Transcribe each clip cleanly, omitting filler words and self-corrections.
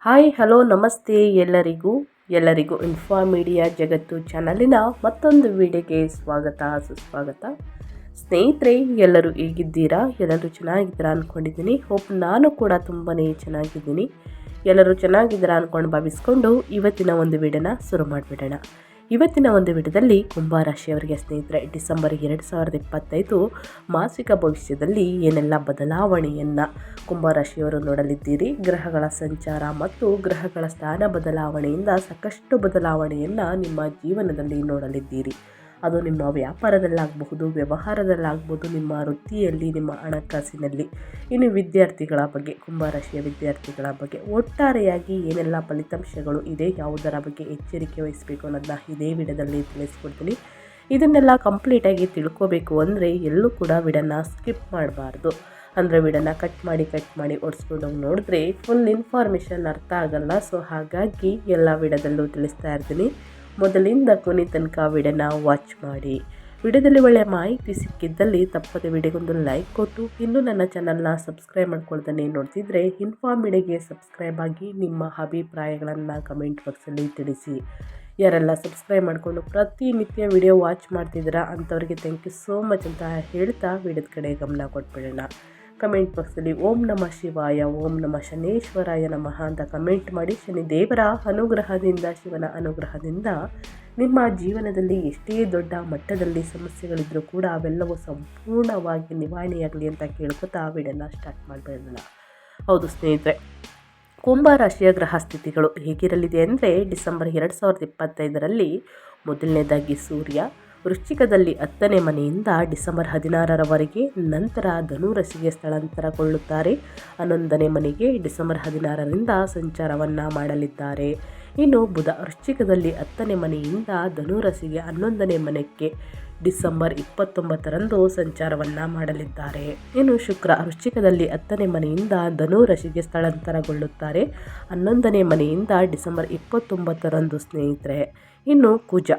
Hi hello ನಮಸ್ತೆ ಎಲ್ಲರಿಗೂ info media ಜಗತ್ತು ಚಾನಲಿನ ಮತ್ತೊಂದು ವಿಡಿಯೋಗೆ ಸ್ವಾಗತ ಸುಸ್ವಾಗತ. ಸ್ನೇಹಿತರೆ, ಎಲ್ಲರೂ ಹೇಗಿದ್ದೀರಾ? ಎಲ್ಲರೂ ಚೆನ್ನಾಗಿದ್ದೀರಾ ಅಂದ್ಕೊಂಡಿದ್ದೀನಿ. ಹೋಪ್ ನಾನು ಕೂಡ ತುಂಬಾ ಚೆನ್ನಾಗಿದ್ದೀನಿ. ಎಲ್ಲರೂ ಚೆನ್ನಾಗಿದ್ದೀರಾ ಅಂದ್ಕೊಂಡು ಭಾವಿಸ್ಕೊಂಡು ಇವತ್ತಿನ ಒಂದು ವಿಡಿಯೋನ ಶುರು ಮಾಡಿಬಿಡೋಣ. ಇವತ್ತಿನ ಒಂದು ವಿಡಿಯೋದಲ್ಲಿ ಕುಂಭರಾಶಿಯವರಿಗೆ ಸ್ನೇಹಿತರೆ, ಡಿಸೆಂಬರ್ 2025 ಮಾಸಿಕ ಭವಿಷ್ಯದಲ್ಲಿ ಏನೆಲ್ಲ ಬದಲಾವಣೆಯನ್ನು ಕುಂಭರಾಶಿಯವರು ನೋಡಲಿದ್ದೀರಿ. ಗ್ರಹಗಳ ಸಂಚಾರ ಮತ್ತು ಗ್ರಹಗಳ ಸ್ಥಾನ ಬದಲಾವಣೆಯಿಂದ ಸಾಕಷ್ಟು ಬದಲಾವಣೆಯನ್ನು ನಿಮ್ಮ ಜೀವನದಲ್ಲಿ ನೋಡಲಿದ್ದೀರಿ. ಅದು ನಿಮ್ಮ ವ್ಯಾಪಾರದಲ್ಲಾಗಬಹುದು, ವ್ಯವಹಾರದಲ್ಲಾಗ್ಬೋದು, ನಿಮ್ಮ ವೃತ್ತಿಯಲ್ಲಿ, ನಿಮ್ಮ ಹಣಕಾಸಿನಲ್ಲಿ. ಇನ್ನು ವಿದ್ಯಾರ್ಥಿಗಳ ಬಗ್ಗೆ, ಕುಂಭರಾಶಿಯ ವಿದ್ಯಾರ್ಥಿಗಳ ಬಗ್ಗೆ ಒಟ್ಟಾರೆಯಾಗಿ ಏನೆಲ್ಲ ಫಲಿತಾಂಶಗಳು ಇದೆ, ಯಾವುದರ ಬಗ್ಗೆ ಎಚ್ಚರಿಕೆ ವಹಿಸಬೇಕು ಅನ್ನೋದನ್ನ ಇದೇ ವಿಡಿಯೋದಲ್ಲಿ ತಿಳಿಸ್ಕೊಡ್ತೀನಿ. ಇದನ್ನೆಲ್ಲ ಕಂಪ್ಲೀಟಾಗಿ ತಿಳ್ಕೋಬೇಕು ಅಂದರೆ ಎಲ್ಲೂ ಕೂಡ ವಿಡಿಯೋನ ಸ್ಕಿಪ್ ಮಾಡಬಾರ್ದು. ಅಂದರೆ ವಿಡಿಯೋನ ಕಟ್ ಮಾಡಿ ಓಡಿಸ್ಕೊಂಡು ನೋಡಿದ್ರೆ ಫುಲ್ ಇನ್ಫಾರ್ಮೇಷನ್ ಅರ್ಥ ಆಗಲ್ಲ. ಸೊ ಹಾಗಾಗಿ ಎಲ್ಲ ವಿಡಿಯೋದಲ್ಲೂ ತಿಳಿಸ್ತಾ ಇರ್ತೀನಿ. ಮೊದಲಿಂದ ಕೊನೆ ತನಕ ವಿಡಿಯೋನ ವಾಚ್ ಮಾಡಿ. ವಿಡಿಯೋದಲ್ಲಿ ಒಳ್ಳೆಯ ಮಾಹಿತಿ ಸಿಕ್ಕಿದ್ದಲ್ಲಿ ತಪ್ಪದೆ ವಿಡಿಯೋಗೊಂದು ಲೈಕ್ ಕೊಟ್ಟು, ಇನ್ನೂ ನನ್ನ ಚಾನಲ್ನ ಸಬ್ಸ್ಕ್ರೈಬ್ ಮಾಡ್ಕೊಳ್ತಾನೆ ನೋಡ್ತಿದ್ರೆ ಇನ್ಫಾ ಮೀಡಿಯಾಗೆ ಸಬ್ಸ್ಕ್ರೈಬ್ ಆಗಿ ನಿಮ್ಮ ಅಭಿಪ್ರಾಯಗಳನ್ನು ಕಮೆಂಟ್ ಬಾಕ್ಸಲ್ಲಿ ತಿಳಿಸಿ. ಯಾರೆಲ್ಲ ಸಬ್ಸ್ಕ್ರೈಬ್ ಮಾಡಿಕೊಂಡು ಪ್ರತಿನಿತ್ಯ ವಿಡಿಯೋ ವಾಚ್ ಮಾಡ್ತಿದ್ದೀರಾ ಅಂಥವ್ರಿಗೆ ಥ್ಯಾಂಕ್ ಯು ಸೋ ಮಚ್ ಅಂತ ಹೇಳ್ತಾ ವಿಡಿಯೋದ ಕಡೆ ಗಮನ ಕೊಟ್ಬಿಡೋಣ. ಕಮೆಂಟ್ ಬಾಕ್ಸಲ್ಲಿ ಓಂ ನಮಃ ಶಿವಾಯ, ಓಂ ನಮಃ ಶನೇಶ್ವರಾಯ ನಮಃ ಅಂತ ಕಮೆಂಟ್ ಮಾಡಿ. ಶನಿ ದೇವರ ಅನುಗ್ರಹದಿಂದ, ಶಿವನ ಅನುಗ್ರಹದಿಂದ ನಿಮ್ಮ ಜೀವನದಲ್ಲಿ ಎಷ್ಟೇ ದೊಡ್ಡ ಮಟ್ಟದಲ್ಲಿ ಸಮಸ್ಯೆಗಳಿದ್ರೂ ಕೂಡ ಅವೆಲ್ಲವೂ ಸಂಪೂರ್ಣವಾಗಿ ನಿವಾರಣೆಯಾಗಲಿ ಅಂತ ಕೇಳ್ಕೊತಾ ವಿಡಿಯೋನ ಸ್ಟಾರ್ಟ್ ಮಾಡಬೇಡೋಣ. ಹೌದು ಸ್ನೇಹಿತರೆ, ಕುಂಭರಾಶಿಯ ಗ್ರಹ ಸ್ಥಿತಿಗಳು ಹೇಗಿರಲಿದೆ ಅಂದರೆ, ಡಿಸೆಂಬರ್ 2025 ಮೊದಲನೇದಾಗಿ ಸೂರ್ಯ ವೃಶ್ಚಿಕದಲ್ಲಿ 10ನೇ ಮನೆಯಿಂದ ಡಿಸೆಂಬರ್ 16ರವರೆಗೆ, ನಂತರ ಧನುರಾಶಿಗೆ ಸ್ಥಳಾಂತರಗೊಳ್ಳುತ್ತಾರೆ. 11ನೇ ಮನೆಗೆ ಡಿಸೆಂಬರ್ 16ರಿಂದ ಸಂಚಾರವನ್ನು ಮಾಡಲಿದ್ದಾರೆ. ಇನ್ನು ಬುಧ ವೃಶ್ಚಿಕದಲ್ಲಿ 10ನೇ ಮನೆಯಿಂದ ಧನುರಾಶಿಗೆ 11ನೇ ಮನೆಗೆ ಡಿಸೆಂಬರ್ 29ರಂದು ಸಂಚಾರವನ್ನು ಮಾಡಲಿದ್ದಾರೆ. ಇನ್ನು ಶುಕ್ರ ವೃಶ್ಚಿಕದಲ್ಲಿ 10ನೇ ಮನೆಯಿಂದ ಧನುರಾಶಿಗೆ ಸ್ಥಳಾಂತರಗೊಳ್ಳುತ್ತಾರೆ. 11ನೇ ಮನೆಯಿಂದ ಡಿಸೆಂಬರ್ 29ರಂದು ಸ್ನೇಹಿತರೆ. ಇನ್ನು ಕುಜ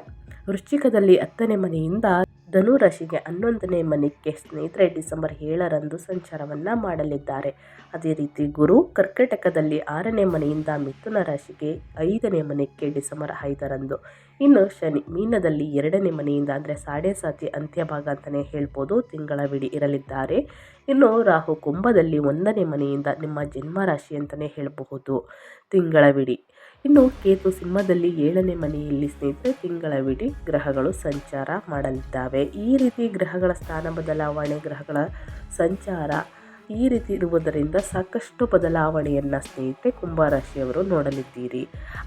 ವೃಶ್ಚಿಕದಲ್ಲಿ 10ನೇ ಮನೆಯಿಂದ ಧನುರಾಶಿಗೆ 11ನೇ ಮನೆಗೆ ಸ್ನೇಹಿತರೆ ಡಿಸೆಂಬರ್ 7ರಂದು ಸಂಚಾರವನ್ನು ಮಾಡಲಿದ್ದಾರೆ. ಅದೇ ರೀತಿ ಗುರು ಕರ್ಕಾಟಕದಲ್ಲಿ 6ನೇ ಮನೆಯಿಂದ ಮಿಥುನ ರಾಶಿಗೆ 5ನೇ ಮನೆಗೆ ಡಿಸೆಂಬರ್ 5ರಂದು. ಇನ್ನು ಶನಿ ಮೀನದಲ್ಲಿ 2ನೇ ಮನೆಯಿಂದ ಅಂದರೆ ಸಾಡೆ ಸಾತಿ ಅಂತ್ಯಭಾಗ ಅಂತಲೇ ಹೇಳ್ಬೋದು, ತಿಂಗಳವಿಡೀ ಇರಲಿದ್ದಾರೆ. ಇನ್ನು ರಾಹು ಕುಂಭದಲ್ಲಿ 1ನೇ ಮನೆಯಿಂದ ನಿಮ್ಮ ಜನ್ಮರಾಶಿ ಅಂತಲೇ ಹೇಳಬಹುದು, ತಿಂಗಳವಿಡೀ. ಇನ್ನು ಕೇತು ಸಿಂಹದಲ್ಲಿ 7ನೇ ಮನೆಯಲ್ಲಿ ಸ್ನೇಹಿತರೆ ತಿಂಗಳವಿಡೀ ಗ್ರಹಗಳು ಸಂಚಾರ ಮಾಡಲಿದ್ದಾವೆ. ಈ ರೀತಿ ಗ್ರಹಗಳ ಸ್ಥಾನ ಬದಲಾವಣೆ, ಗ್ರಹಗಳ ಸಂಚಾರ ಈ ರೀತಿ ಇರುವುದರಿಂದ ಸಾಕಷ್ಟು ಬದಲಾವಣೆಯನ್ನು ಸ್ನೇಹಿತರೆ ಕುಂಭರಾಶಿಯವರು ನೋಡಲಿದ್ದೀರಿ.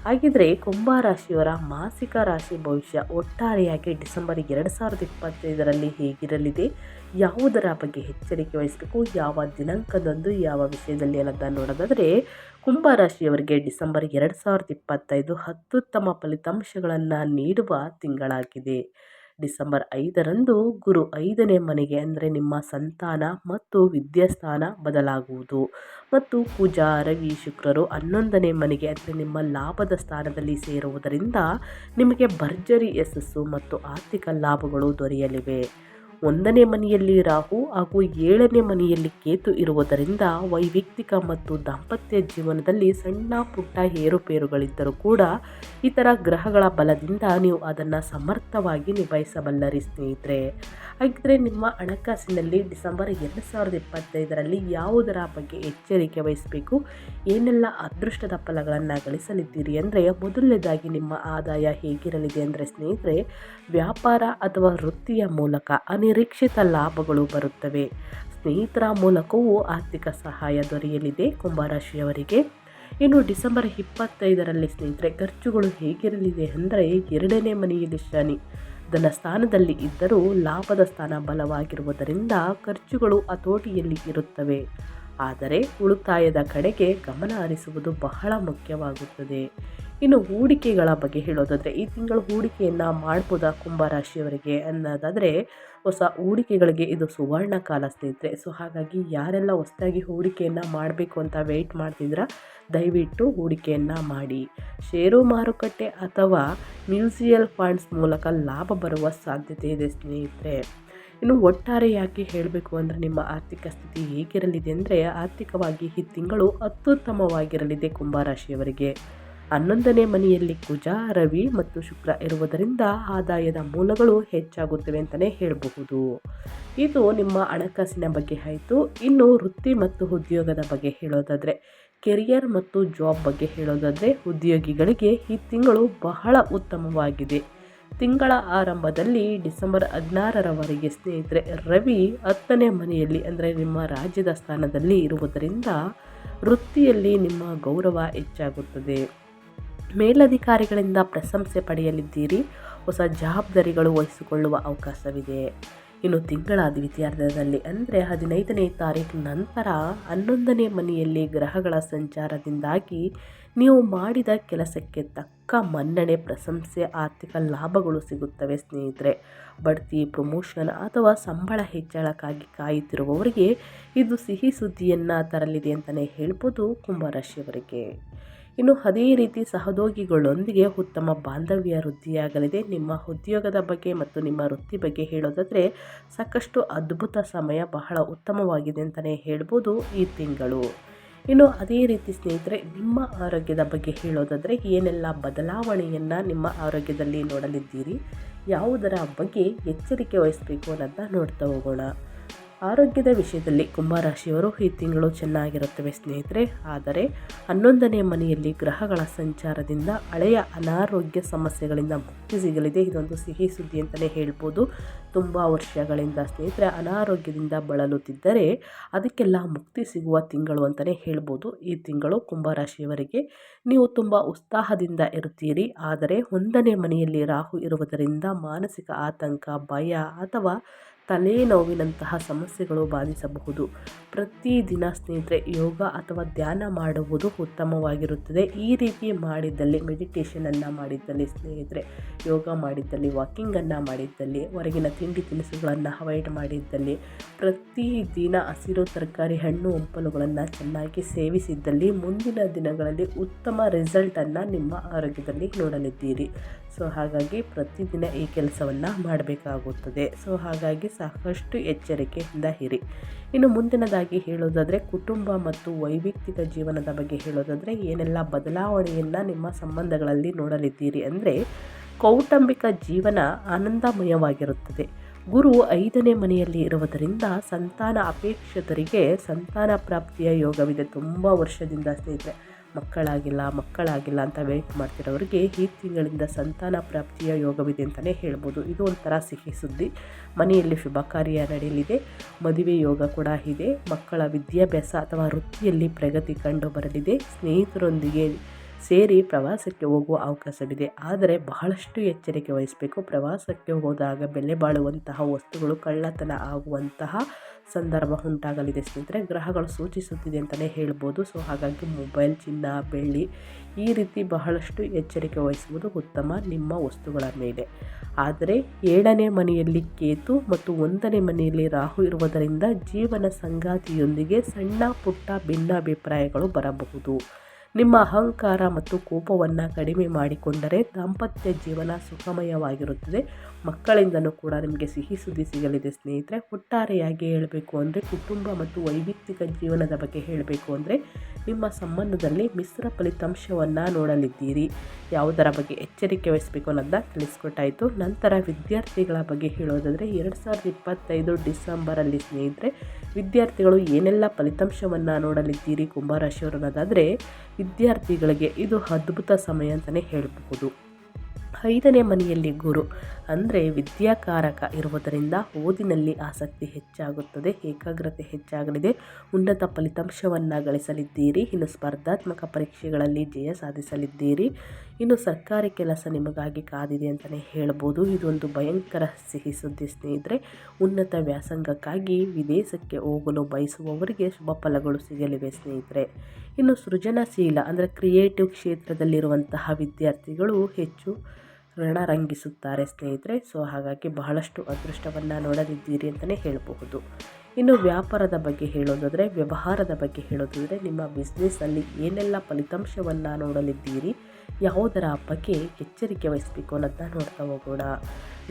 ಹಾಗಿದ್ರೆ ಕುಂಭರಾಶಿಯವರ ಮಾಸಿಕ ರಾಶಿ ಭವಿಷ್ಯ ಒಟ್ಟಾರೆಯಾಗಿ ಡಿಸೆಂಬರ್ 2025 ಹೇಗಿರಲಿದೆ, ಯಾವುದರ ಬಗ್ಗೆ ಎಚ್ಚರಿಕೆ ವಹಿಸಬೇಕು, ಯಾವ ದಿನಾಂಕದಂದು ಯಾವ ವಿಷಯದಲ್ಲಿ ಅನ್ನೋದನ್ನು ನೋಡೋದಾದರೆ, ಕುಂಭರಾಶಿಯವರಿಗೆ ಡಿಸೆಂಬರ್ 2025 ಅತ್ಯುತ್ತಮ ಫಲಿತಾಂಶಗಳನ್ನು ನೀಡುವ ತಿಂಗಳಾಗಿದೆ. ಡಿಸೆಂಬರ್ 5ರಂದು ಗುರು 5ನೇ ಮನೆಗೆ ಅಂದರೆ ನಿಮ್ಮ ಸಂತಾನ ಮತ್ತು ವಿದ್ಯಾಸ್ಥಾನ ಬದಲಾಗುವುದು ಮತ್ತು ಕುಜ ರವಿ ಶುಕ್ರರು 11ನೇ ಮನೆಗೆ ಅಂದರೆ ನಿಮ್ಮ ಲಾಭದ ಸ್ಥಾನದಲ್ಲಿ ಸೇರುವುದರಿಂದ ನಿಮಗೆ ಭರ್ಜರಿ ಯಶಸ್ಸು ಮತ್ತು ಆರ್ಥಿಕ ಲಾಭಗಳು ದೊರೆಯಲಿವೆ. 1ನೇ ಮನೆಯಲ್ಲಿ ರಾಹು ಹಾಗೂ 7ನೇ ಮನೆಯಲ್ಲಿ ಕೇತು ಇರುವುದರಿಂದ ವೈಯಕ್ತಿಕ ಮತ್ತು ದಾಂಪತ್ಯ ಜೀವನದಲ್ಲಿ ಸಣ್ಣ ಪುಟ್ಟ ಏರುಪೇರುಗಳಿದ್ದರೂ ಕೂಡ ಇತರ ಗ್ರಹಗಳ ಬಲದಿಂದ ನೀವು ಅದನ್ನು ಸಮರ್ಥವಾಗಿ ನಿಭಾಯಿಸಬಲ್ಲರಿ ಸ್ನೇಹಿತರೆ. ಹಾಗಿದ್ರೆ ನಿಮ್ಮ ಹಣಕಾಸಿನಲ್ಲಿ ಡಿಸೆಂಬರ್ 2025 ಯಾವುದರ ಬಗ್ಗೆ ಎಚ್ಚರಿಕೆ ವಹಿಸಬೇಕು, ಏನೆಲ್ಲ ಅದೃಷ್ಟದ ಫಲಗಳನ್ನು ಗಳಿಸಲಿದ್ದೀರಿ ಅಂದರೆ, ಮೊದಲನೇದಾಗಿ ನಿಮ್ಮ ಆದಾಯ ಹೇಗಿರಲಿದೆ ಅಂದರೆ ಸ್ನೇಹಿತರೆ, ವ್ಯಾಪಾರ ಅಥವಾ ವೃತ್ತಿಯ ಮೂಲಕ ಅನಿರೀಕ್ಷಿತ ಲಾಭಗಳು ಬರುತ್ತವೆ. ಸ್ನೇಹಿತರ ಮೂಲಕವೂ ಆರ್ಥಿಕ ಸಹಾಯ ದೊರೆಯಲಿದೆ ಕುಂಭರಾಶಿಯವರಿಗೆ. ಇನ್ನು ಡಿಸೆಂಬರ್ 25 ಸ್ನೇಹಿತರೆ ಖರ್ಚುಗಳು ಹೇಗಿರಲಿದೆ ಅಂದರೆ, 2ನೇ ಮನೆಯಲ್ಲಿ ಶನಿ ಧನ ಸ್ಥಾನದಲ್ಲಿ ಇದ್ದರೂ ಲಾಭದ ಸ್ಥಾನ ಬಲವಾಗಿರುವುದರಿಂದ ಖರ್ಚುಗಳು ಹತೋಟಿಯಲ್ಲಿ ಇರುತ್ತವೆ. ಆದರೆ ಉಳಿತಾಯದ ಕಡೆಗೆ ಗಮನ ಹರಿಸುವುದು ಬಹಳ ಮುಖ್ಯವಾಗುತ್ತದೆ. ಇನ್ನು ಹೂಡಿಕೆಗಳ ಬಗ್ಗೆ ಹೇಳೋದಾದರೆ, ಈ ತಿಂಗಳು ಹೂಡಿಕೆಯನ್ನು ಮಾಡ್ಬೋದಾ ಕುಂಭರಾಶಿಯವರಿಗೆ ಅನ್ನೋದಾದರೆ, ಹೊಸ ಹೂಡಿಕೆಗಳಿಗೆ ಇದು ಸುವರ್ಣ ಕಾಲ ಸ್ನೇಹಿತರೆ. ಸೊ ಹಾಗಾಗಿ ಯಾರೆಲ್ಲ ಹೊಸದಾಗಿ ಹೂಡಿಕೆಯನ್ನು ಮಾಡಬೇಕು ಅಂತ ವೆಯ್ಟ್ ಮಾಡ್ತಿದ್ದೀರಾ, ದಯವಿಟ್ಟು ಹೂಡಿಕೆಯನ್ನು ಮಾಡಿ. ಷೇರು ಮಾರುಕಟ್ಟೆ ಅಥವಾ ಮ್ಯೂಚುವಲ್ ಫಂಡ್ಸ್ ಮೂಲಕ ಲಾಭ ಬರುವ ಸಾಧ್ಯತೆ ಇದೆ ಸ್ನೇಹಿತರೆ. ಇನ್ನು ಒಟ್ಟಾರೆಯಾಗಿ ಹೇಳಬೇಕು ಅಂದರೆ ನಿಮ್ಮ ಆರ್ಥಿಕ ಸ್ಥಿತಿ ಹೇಗಿರಲಿದೆ ಅಂದರೆ ಆರ್ಥಿಕವಾಗಿ ಈ ತಿಂಗಳು ಅತ್ಯುತ್ತಮವಾಗಿರಲಿದೆ ಕುಂಭರಾಶಿಯವರಿಗೆ. 11ನೇ ಮನೆಯಲ್ಲಿ ಕುಜ, ರವಿ ಮತ್ತು ಶುಕ್ರ ಇರುವುದರಿಂದ ಆದಾಯದ ಮೂಲಗಳು ಹೆಚ್ಚಾಗುತ್ತವೆ ಅಂತಲೇ ಹೇಳಬಹುದು. ಇದು ನಿಮ್ಮ ಹಣಕಾಸಿನ ಬಗ್ಗೆ ಆಯಿತು. ಇನ್ನು ವೃತ್ತಿ ಮತ್ತು ಉದ್ಯೋಗದ ಬಗ್ಗೆ ಹೇಳೋದಾದರೆ, ಕೆರಿಯರ್ ಮತ್ತು ಜಾಬ್ ಬಗ್ಗೆ ಹೇಳೋದಾದರೆ ಉದ್ಯೋಗಿಗಳಿಗೆ ಈ ತಿಂಗಳು ಬಹಳ ಉತ್ತಮವಾಗಿದೆ. ತಿಂಗಳ ಆರಂಭದಲ್ಲಿ ಡಿಸೆಂಬರ್ 16ರವರೆಗೆ ಸ್ನೇಹಿತರೆ ರವಿ 10ನೇ ಮನೆಯಲ್ಲಿ ಅಂದರೆ ನಿಮ್ಮ ರಾಜ್ಯದ ಸ್ಥಾನದಲ್ಲಿ ಇರುವುದರಿಂದ ವೃತ್ತಿಯಲ್ಲಿ ನಿಮ್ಮ ಗೌರವ ಹೆಚ್ಚಾಗುತ್ತದೆ. ಮೇಲಧಿಕಾರಿಗಳಿಂದ ಪ್ರಶಂಸೆ ಪಡೆಯಲಿದ್ದೀರಿ. ಹೊಸ ಜವಾಬ್ದಾರಿಗಳು ವಹಿಸಿಕೊಳ್ಳುವ ಅವಕಾಶವಿದೆ. ಇನ್ನು ತಿಂಗಳ ದ್ವಿತೀಯಾರ್ಧದಲ್ಲಿ ಅಂದರೆ 15ನೇ ತಾರೀಕು ನಂತರ 11ನೇ ಮನೆಯಲ್ಲಿ ಗ್ರಹಗಳ ಸಂಚಾರದಿಂದಾಗಿ ನೀವು ಮಾಡಿದ ಕೆಲಸಕ್ಕೆ ತಕ್ಕ ಮನ್ನಣೆ, ಪ್ರಶಂಸೆ, ಆರ್ಥಿಕ ಲಾಭಗಳು ಸಿಗುತ್ತವೆ ಸ್ನೇಹಿತರೆ. ಬಡ್ತಿ, ಪ್ರಮೋಷನ್ ಅಥವಾ ಸಂಬಳ ಹೆಚ್ಚಳಕ್ಕಾಗಿ ಕಾಯುತ್ತಿರುವವರಿಗೆ ಇದು ಸಿಹಿ ಸುದ್ದಿಯನ್ನು ತರಲಿದೆ ಅಂತಲೇ ಹೇಳ್ಬೋದು ಕುಂಭರಾಶಿಯವರಿಗೆ. ಇನ್ನು ಅದೇ ರೀತಿ ಸಹೋದ್ಯೋಗಿಗಳೊಂದಿಗೆ ಉತ್ತಮ ಬಾಂಧವ್ಯ ವೃದ್ಧಿಯಾಗಲಿದೆ. ನಿಮ್ಮ ಉದ್ಯೋಗದ ಬಗ್ಗೆ ಮತ್ತು ನಿಮ್ಮ ವೃತ್ತಿ ಬಗ್ಗೆ ಹೇಳೋದಾದರೆ ಸಾಕಷ್ಟು ಅದ್ಭುತ ಸಮಯ, ಬಹಳ ಉತ್ತಮವಾಗಿದೆ ಅಂತಲೇ ಹೇಳ್ಬೋದು ಈ ತಿಂಗಳು. ಇನ್ನು ಅದೇ ರೀತಿ ಸ್ನೇಹಿತರೆ ನಿಮ್ಮ ಆರೋಗ್ಯದ ಬಗ್ಗೆ ಹೇಳೋದಾದರೆ ಏನೆಲ್ಲ ಬದಲಾವಣೆಯನ್ನು ನಿಮ್ಮ ಆರೋಗ್ಯದಲ್ಲಿ ನೋಡಲಿದ್ದೀರಿ, ಯಾವುದರ ಬಗ್ಗೆ ಎಚ್ಚರಿಕೆ ವಹಿಸಬೇಕು ಅನ್ನೋದನ್ನ ನೋಡ್ತಾ ಹೋಗೋಣ. ಆರೋಗ್ಯದ ವಿಷಯದಲ್ಲಿ ಕುಂಭರಾಶಿಯವರು ಈ ತಿಂಗಳು ಚೆನ್ನಾಗಿರುತ್ತವೆ ಸ್ನೇಹಿತರೆ. ಆದರೆ 11ನೇ ಮನೆಯಲ್ಲಿ ಗ್ರಹಗಳ ಸಂಚಾರದಿಂದ ಹಳೆಯ ಅನಾರೋಗ್ಯ ಸಮಸ್ಯೆಗಳಿಂದ ಮುಕ್ತಿ ಸಿಗಲಿದೆ. ಇದೊಂದು ಸಿಹಿ ಸುದ್ದಿ ಅಂತಲೇ ಹೇಳ್ಬೋದು. ತುಂಬ ವರ್ಷಗಳಿಂದ ಸ್ನೇಹಿತರೆ ಅನಾರೋಗ್ಯದಿಂದ ಬಳಲುತ್ತಿದ್ದರೆ ಅದಕ್ಕೆಲ್ಲ ಮುಕ್ತಿ ಸಿಗುವ ತಿಂಗಳು ಅಂತಲೇ ಹೇಳ್ಬೋದು ಈ ತಿಂಗಳು ಕುಂಭರಾಶಿಯವರಿಗೆ. ನೀವು ತುಂಬ ಉತ್ಸಾಹದಿಂದ ಇರುತ್ತೀರಿ. ಆದರೆ 1ನೇ ಮನೆಯಲ್ಲಿ ರಾಹು ಇರುವುದರಿಂದ ಮಾನಸಿಕ ಆತಂಕ, ಭಯ ಅಥವಾ ತಲೆನೋವಿನಂತಹ ಸಮಸ್ಯೆಗಳು ಬಾಧಿಸಬಹುದು. ಪ್ರತಿದಿನ ಸ್ನೇಹಿತರೆ ಯೋಗ ಅಥವಾ ಧ್ಯಾನ ಮಾಡುವುದು ಉತ್ತಮವಾಗಿರುತ್ತದೆ. ಈ ರೀತಿ ಮಾಡಿದ್ದಲ್ಲಿ, ಮೆಡಿಟೇಷನನ್ನು ಮಾಡಿದ್ದಲ್ಲಿ ಸ್ನೇಹಿತರೆ, ಯೋಗ ಮಾಡಿದ್ದಲ್ಲಿ, ವಾಕಿಂಗನ್ನು ಮಾಡಿದ್ದಲ್ಲಿ, ಹೊರಗಿನ ತಿಂಡಿ ತಿನಿಸುಗಳನ್ನು ಅವಾಯ್ಡ್ ಮಾಡಿದ್ದಲ್ಲಿ, ಪ್ರತಿದಿನ ಹಸಿರು ತರಕಾರಿ, ಹಣ್ಣು ಹಂಪಲುಗಳನ್ನು ಚೆನ್ನಾಗಿ ಸೇವಿಸಿದ್ದಲ್ಲಿ ಮುಂದಿನ ದಿನಗಳಲ್ಲಿ ಉತ್ತಮ ರಿಸಲ್ಟನ್ನು ನಿಮ್ಮ ಆರೋಗ್ಯದಲ್ಲಿ ನೋಡಲಿದ್ದೀರಿ. ಸೊ ಹಾಗಾಗಿ ಪ್ರತಿದಿನ ಈ ಕೆಲಸವನ್ನು ಮಾಡಬೇಕಾಗುತ್ತದೆ. ಸೊ ಹಾಗಾಗಿ ಸಾಕಷ್ಟು ಎಚ್ಚರಿಕೆಯಿಂದ ಇರಿ. ಇನ್ನು ಮುಂದಿನದಾಗಿ ಹೇಳೋದಾದರೆ ಕುಟುಂಬ ಮತ್ತು ವೈಯಕ್ತಿಕ ಜೀವನದ ಬಗ್ಗೆ ಹೇಳೋದಾದರೆ ಏನೆಲ್ಲ ಬದಲಾವಣೆಯನ್ನು ನಿಮ್ಮ ಸಂಬಂಧಗಳಲ್ಲಿ ನೋಡಲಿದ್ದೀರಿ ಅಂದರೆ ಕೌಟುಂಬಿಕ ಜೀವನ ಆನಂದಮಯವಾಗಿರುತ್ತದೆ. ಗುರು 5ನೇ ಮನೆಯಲ್ಲಿ ಇರುವುದರಿಂದ ಸಂತಾನ ಅಪೇಕ್ಷಿತರಿಗೆ ಸಂತಾನ ಪ್ರಾಪ್ತಿಯ ಯೋಗವಿದೆ. ತುಂಬ ವರ್ಷದಿಂದ ಸ್ನೇಹಿತರೆ ಮಕ್ಕಳಾಗಿಲ್ಲ ಅಂತ ವೇಟ್ ಮಾಡ್ತಿರೋರಿಗೆ ಈ ತಿಂಗಳಿಂದ ಸಂತಾನ ಪ್ರಾಪ್ತಿಯ ಯೋಗವಿದೆ ಅಂತಲೇ ಹೇಳ್ಬೋದು. ಇದು ಒಂಥರ ಸಿಹಿ ಸುದ್ದಿ. ಮನೆಯಲ್ಲಿ ಶುಭ ಕಾರ್ಯ ನಡೆಯಲಿದೆ. ಮದುವೆ ಯೋಗ ಕೂಡ ಇದೆ. ಮಕ್ಕಳ ವಿದ್ಯಾಭ್ಯಾಸ ಅಥವಾ ವೃತ್ತಿಯಲ್ಲಿ ಪ್ರಗತಿ ಕಂಡು ಬರಲಿದೆ. ಸ್ನೇಹಿತರೊಂದಿಗೆ ಸೇರಿ ಪ್ರವಾಸಕ್ಕೆ ಹೋಗುವ ಅವಕಾಶವಿದೆ. ಆದರೆ ಬಹಳಷ್ಟು ಎಚ್ಚರಿಕೆ ವಹಿಸಬೇಕು. ಪ್ರವಾಸಕ್ಕೆ ಹೋದಾಗ ಬೆಲೆ ಬಾಳುವಂತಹ ವಸ್ತುಗಳು ಕಳ್ಳತನ ಆಗುವಂತಹ ಸಂದರ್ಭ ಉಂಟಾಗಲಿದೆ ಸ್ನೇಹಿತರೆ. ಗ್ರಹಗಳು ಸೂಚಿಸುತ್ತಿದೆ ಅಂತಲೇ ಹೇಳ್ಬೋದು. ಸೊ ಹಾಗಾಗಿ ಮೊಬೈಲ್, ಚಿನ್ನ, ಬೆಳ್ಳಿ ಈ ರೀತಿ ಬಹಳಷ್ಟು ಎಚ್ಚರಿಕೆ ವಹಿಸುವುದು ಉತ್ತಮ ನಿಮ್ಮ ವಸ್ತುಗಳ ಮೇಲೆ. ಆದರೆ 7ನೇ ಮನೆಯಲ್ಲಿ ಕೇತು ಮತ್ತು 1ನೇ ಮನೆಯಲ್ಲಿ ರಾಹು ಇರುವುದರಿಂದ ಜೀವನ ಸಂಗಾತಿಯೊಂದಿಗೆ ಸಣ್ಣ ಪುಟ್ಟ ಭಿನ್ನಾಭಿಪ್ರಾಯಗಳು ಬರಬಹುದು. ನಿಮ್ಮ ಅಹಂಕಾರ ಮತ್ತು ಕೋಪವನ್ನು ಕಡಿಮೆ ಮಾಡಿಕೊಂಡರೆ ದಾಂಪತ್ಯ ಜೀವನ ಸುಖಮಯವಾಗಿರುತ್ತದೆ. ಮಕ್ಕಳಿಂದನೂ ಕೂಡ ನಿಮಗೆ ಸಿಹಿ ಸುದ್ದಿ ಸಿಗಲಿದೆ ಸ್ನೇಹಿತರೆ. ಒಟ್ಟಾರೆಯಾಗಿ ಹೇಳಬೇಕು ಅಂದರೆ ಕುಟುಂಬ ಮತ್ತು ವೈಯಕ್ತಿಕ ಜೀವನದ ಬಗ್ಗೆ ಹೇಳಬೇಕು ಅಂದರೆ ನಿಮ್ಮ ಸಂಬಂಧದಲ್ಲಿ ಮಿಶ್ರ ಫಲಿತಾಂಶವನ್ನು ನೋಡಲಿದ್ದೀರಿ. ಯಾವುದರ ಬಗ್ಗೆ ಎಚ್ಚರಿಕೆ ವಹಿಸಬೇಕು ಅನ್ನೋದನ್ನ ತಿಳಿಸ್ಕೊಟ್ಟಾಯಿತು. ನಂತರ ವಿದ್ಯಾರ್ಥಿಗಳ ಬಗ್ಗೆ ಹೇಳೋದಾದರೆ 2025 ಡಿಸೆಂಬರಲ್ಲಿ ಸ್ನೇಹಿತರೆ ವಿದ್ಯಾರ್ಥಿಗಳು ಏನೆಲ್ಲ ಫಲಿತಾಂಶವನ್ನು ನೋಡಲಿದ್ದೀರಿ ಕುಂಭರಾಶಿಯವರು ಅನ್ನೋದಾದರೆ ವಿದ್ಯಾರ್ಥಿಗಳಿಗೆ ಇದು ಅದ್ಭುತ ಸಮಯ ಅಂತಲೇ ಹೇಳಬಹುದು. 5ನೇ ಮನೆಯಲ್ಲಿ ಗುರು ಅಂದರೆ ವಿದ್ಯಾಕಾರಕ ಇರುವುದರಿಂದ ಓದಿನಲ್ಲಿ ಆಸಕ್ತಿ ಹೆಚ್ಚಾಗುತ್ತದೆ, ಏಕಾಗ್ರತೆ ಹೆಚ್ಚಾಗಲಿದೆ, ಉನ್ನತ ಫಲಿತಾಂಶವನ್ನು ಗಳಿಸಲಿದ್ದೀರಿ. ಇನ್ನು ಸ್ಪರ್ಧಾತ್ಮಕ ಪರೀಕ್ಷೆಗಳಲ್ಲಿ ಜಯ ಸಾಧಿಸಲಿದ್ದೀರಿ. ಇನ್ನು ಸರ್ಕಾರಿ ಕೆಲಸ ನಿಮಗಾಗಿ ಕಾದಿದೆ ಅಂತಲೇ ಹೇಳ್ಬೋದು. ಇದೊಂದು ಭಯಂಕರ ಸಿಹಿ ಸುದ್ದಿ ಸ್ನೇಹಿತರೆ. ಉನ್ನತ ವ್ಯಾಸಂಗಕ್ಕಾಗಿ ವಿದೇಶಕ್ಕೆ ಹೋಗಲು ಬಯಸುವವರಿಗೆ ಶುಭ ಫಲಗಳು ಸಿಗಲಿವೆ ಸ್ನೇಹಿತರೆ. ಇನ್ನು ಸೃಜನಶೀಲ ಅಂದರೆ ಕ್ರಿಯೇಟಿವ್ ಕ್ಷೇತ್ರದಲ್ಲಿರುವಂತಹ ವಿದ್ಯಾರ್ಥಿಗಳು ಹೆಚ್ಚು ರಣರಂಗಿಸುತ್ತಾರೆ ಸ್ನೇಹಿತರೆ. ಸೊ ಹಾಗಾಗಿ ಬಹಳಷ್ಟು ಅದೃಷ್ಟವನ್ನು ನೋಡಲಿದ್ದೀರಿ ಅಂತಲೇ ಹೇಳಬಹುದು. ಇನ್ನು ವ್ಯಾಪಾರದ ಬಗ್ಗೆ ಹೇಳೋದಾದರೆ ವ್ಯವಹಾರದ ಬಗ್ಗೆ ಹೇಳೋದಾದರೆ ನಿಮ್ಮ ಬಿಸ್ನೆಸ್ಸಲ್ಲಿ ಏನೆಲ್ಲ ಫಲಿತಾಂಶವನ್ನು ನೋಡಲಿದ್ದೀರಿ, ಯಾವುದರ ಬಗ್ಗೆ ಎಚ್ಚರಿಕೆ ವಹಿಸಬೇಕು ಅನ್ನೋದನ್ನ ನೋಡ್ತಾ ಹೋಗೋಣ.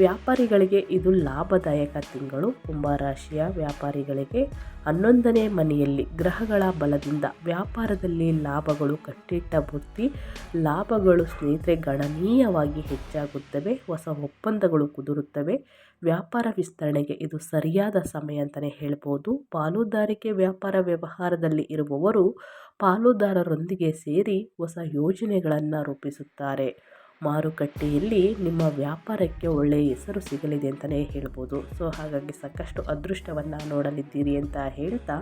ವ್ಯಾಪಾರಿಗಳಿಗೆ ಇದು ಲಾಭದಾಯಕ ತಿಂಗಳು. ಕುಂಭರಾಶಿಯ ವ್ಯಾಪಾರಿಗಳಿಗೆ 11ನೇ ಮನೆಯಲ್ಲಿ ಗ್ರಹಗಳ ಬಲದಿಂದ ವ್ಯಾಪಾರದಲ್ಲಿ ಲಾಭಗಳು ಕಟ್ಟಿಟ್ಟ ಬುತ್ತಿ. ಲಾಭಗಳು ಸ್ನೇಹಿತರೆ ಗಣನೀಯವಾಗಿ ಹೆಚ್ಚಾಗುತ್ತವೆ. ಹೊಸ ಒಪ್ಪಂದಗಳು ಕುದುರುತ್ತವೆ. ವ್ಯಾಪಾರ ವಿಸ್ತರಣೆಗೆ ಇದು ಸರಿಯಾದ ಸಮಯ ಅಂತಲೇ ಹೇಳ್ಬೋದು. ಪಾಲುದಾರಿಕೆ ವ್ಯಾಪಾರ ವ್ಯವಹಾರದಲ್ಲಿ ಇರುವವರು ಪಾಲುದಾರರೊಂದಿಗೆ ಸೇರಿ ಹೊಸ ಯೋಜನೆಗಳನ್ನು ರೂಪಿಸುತ್ತಾರೆ. ಮಾರುಕಟ್ಟೆಯಲ್ಲಿ ನಿಮ್ಮ ವ್ಯಾಪಾರಕ್ಕೆ ಒಳ್ಳೆಯ ಹೆಸರು ಸಿಗಲಿದೆ ಅಂತಲೇ ಹೇಳ್ಬೋದು. ಹಾಗಾಗಿ ಸಾಕಷ್ಟು ಅದೃಷ್ಟವನ್ನು ನೋಡಲಿದ್ದೀರಿ ಅಂತ ಹೇಳ್ತಾ,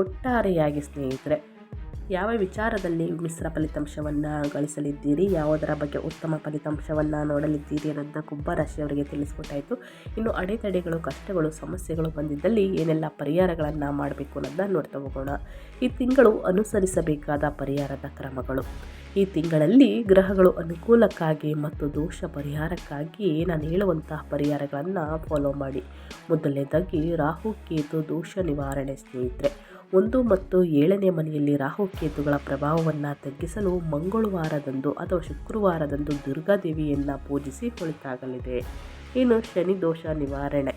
ಒಟ್ಟಾರೆಯಾಗಿ ಸ್ನೇಹಿತರೆ ಯಾವ ವಿಚಾರದಲ್ಲಿ ಮಿಶ್ರ ಫಲಿತಾಂಶವನ್ನು ಗಳಿಸಲಿದ್ದೀರಿ, ಯಾವುದರ ಬಗ್ಗೆ ಉತ್ತಮ ಫಲಿತಾಂಶವನ್ನು ನೋಡಲಿದ್ದೀರಿ ಅನ್ನೋದನ್ನ ಕುಂಭರಾಶಿಯವರಿಗೆ ತಿಳಿಸ್ಕೊಟ್ಟಾಯಿತು. ಇನ್ನು ಅಡೆತಡೆಗಳು, ಕಷ್ಟಗಳು, ಸಮಸ್ಯೆಗಳು ಬಂದಿದ್ದಲ್ಲಿ ಏನೆಲ್ಲ ಪರಿಹಾರಗಳನ್ನು ಮಾಡಬೇಕು ಅನ್ನೋದನ್ನ ನೋಡ್ತಾ ಹೋಗೋಣ. ಈ ತಿಂಗಳು ಅನುಸರಿಸಬೇಕಾದ ಪರಿಹಾರದ ಕ್ರಮಗಳು. ಈ ತಿಂಗಳಲ್ಲಿ ಗ್ರಹಗಳು ಅನುಕೂಲಕ್ಕಾಗಿ ಮತ್ತು ದೋಷ ಪರಿಹಾರಕ್ಕಾಗಿ ನಾನು ಹೇಳುವಂತಹ ಪರಿಹಾರಗಳನ್ನು ಫಾಲೋ ಮಾಡಿ. ಮೊದಲನೇದಾಗಿ ರಾಹುಕೇತು ದೋಷ ನಿವಾರಣೆ ಸ್ನೇಹಿತರೆ. 1 ಮತ್ತು 7ನೇ ಮನೆಯಲ್ಲಿ ರಾಹುಕೇತುಗಳ ಪ್ರಭಾವವನ್ನು ತಗ್ಗಿಸಲು ಮಂಗಳವಾರದಂದು ಅಥವಾ ಶುಕ್ರವಾರದಂದು ದುರ್ಗಾದೇವಿಯನ್ನು ಪೂಜಿಸಿ ಒಳಿತಾಗಲಿದೆ. ಇನ್ನು ಶನಿ ದೋಷ ನಿವಾರಣೆ.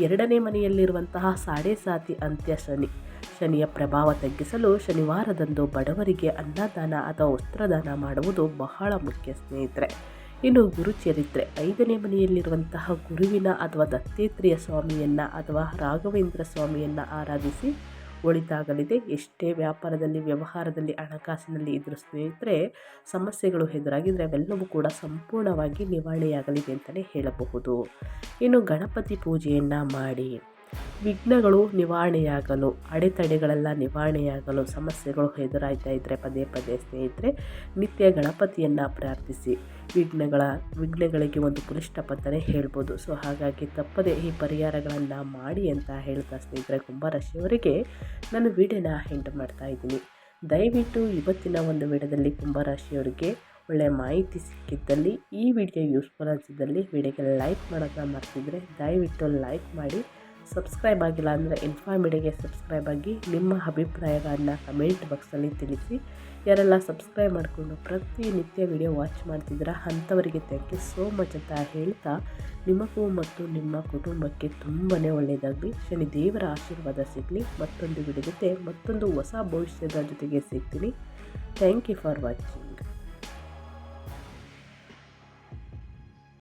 2ನೇ ಮನೆಯಲ್ಲಿರುವಂತಹ ಸಾಡೆ ಸಾತಿ ಅಂತ್ಯ ಶನಿಯ ಪ್ರಭಾವ ತಗ್ಗಿಸಲು ಶನಿವಾರದಂದು ಬಡವರಿಗೆ ಅನ್ನದಾನ ಅಥವಾ ವಸ್ತ್ರದಾನ ಮಾಡುವುದು ಬಹಳ ಮುಖ್ಯ ಸ್ನೇಹಿತರೆ. ಇನ್ನು ಗುರುಚರಿತ್ರೆ. 5ನೇ ಮನೆಯಲ್ಲಿರುವಂತಹ ಗುರುವಿನ ಅಥವಾ ದತ್ತಾತ್ರೇಯ ಸ್ವಾಮಿಯನ್ನು ಅಥವಾ ರಾಘವೇಂದ್ರ ಸ್ವಾಮಿಯನ್ನು ಆರಾಧಿಸಿ ಒಳಿತಾಗಲಿದೆ. ಎಷ್ಟೇ ವ್ಯಾಪಾರದಲ್ಲಿ, ವ್ಯವಹಾರದಲ್ಲಿ, ಹಣಕಾಸಿನಲ್ಲಿ ಇದ್ರೂ ಸ್ನೇಹಿತರೆ ಸಮಸ್ಯೆಗಳು ಎದುರಾಗಿದ್ದರೆ ಅವೆಲ್ಲವೂ ಕೂಡ ಸಂಪೂರ್ಣವಾಗಿ ನಿವಾರಣೆಯಾಗಲಿದೆ ಅಂತಲೇ ಹೇಳಬಹುದು. ಇನ್ನು ಗಣಪತಿ ಪೂಜೆಯನ್ನು ಮಾಡಿ. ವಿಘ್ನಗಳು ನಿವಾರಣೆಯಾಗಲು, ಅಡೆತಡೆಗಳೆಲ್ಲ ನಿವಾರಣೆಯಾಗಲು, ಸಮಸ್ಯೆಗಳು ಎದುರಾಗ್ತಾ ಇದ್ದರೆ ಪದೇ ಪದೇ ಸ್ನೇಹಿತರೆ ನಿತ್ಯ ಗಣಪತಿಯನ್ನು ಪ್ರಾರ್ಥಿಸಿ. ವಿಘ್ನಗಳಿಗೆ ಒಂದು ಪುಲಿಸ್ಟಾಪ್ ಅಂತಲೇ ಹೇಳ್ಬೋದು. ಹಾಗಾಗಿ ತಪ್ಪದೆ ಈ ಪರಿಹಾರಗಳನ್ನು ಮಾಡಿ ಅಂತ ಹೇಳ್ತಾ ಸ್ನೇಹಿತರೆ ಕುಂಭರಾಶಿಯವರಿಗೆ ನಾನು ವಿಡಿಯೋನ ಎಂಡ್ ಮಾಡ್ತಾ ಇದ್ದೀನಿ. ದಯವಿಟ್ಟು ಇವತ್ತಿನ ಒಂದು ವಿಡಿಯೋದಲ್ಲಿ ಕುಂಭರಾಶಿಯವರಿಗೆ ಒಳ್ಳೆಯ ಮಾಹಿತಿ ಸಿಕ್ಕಿದ್ದಲ್ಲಿ, ಈ ವಿಡಿಯೋ ಯೂಸ್ಫುಲ್ ಅನಿಸಿದ್ದಲ್ಲಿ ವಿಡಿಯೋಗೆ ಲೈಕ್ ಮಾಡೋದನ್ನ ಮರ್ತಿದ್ರೆ ದಯವಿಟ್ಟು ಲೈಕ್ ಮಾಡಿ. ಸಬ್ಸ್ಕ್ರೈಬ್ ಆಗಿಲ್ಲ ಅಂದರೆ ಇನ್ಫಾರ್ಮಿಡಿಯಾಗೆ ಸಬ್ಸ್ಕ್ರೈಬ್ ಆಗಿ ನಿಮ್ಮ ಅಭಿಪ್ರಾಯಗಳನ್ನು ಕಮೆಂಟ್ ಬಾಕ್ಸಲ್ಲಿ ತಿಳಿಸಿ. ಯಾರೆಲ್ಲ ಸಬ್ಸ್ಕ್ರೈಬ್ ಮಾಡಿಕೊಂಡು ಪ್ರತಿನಿತ್ಯ ವಿಡಿಯೋ ವಾಚ್ ಮಾಡ್ತಿದ್ದೀರಾ ಅಂಥವರಿಗೆ ಥ್ಯಾಂಕ್ ಯು ಸೋ ಮಚ್ ಅಂತ ಹೇಳ್ತಾ, ನಿಮಗೂ ಮತ್ತು ನಿಮ್ಮ ಕುಟುಂಬಕ್ಕೆ ತುಂಬಾ ಒಳ್ಳೆಯದಾಗಲಿ. ಶನಿದೇವರ ಆಶೀರ್ವಾದ ಸಿಗಲಿ. ಮತ್ತೊಂದು ವಿಡಿಯೋ ಜೊತೆ ಮತ್ತೊಂದು ಹೊಸ ಭವಿಷ್ಯದ ಜೊತೆಗೆ ಸಿಗ್ತೀನಿ. Thank you for watching.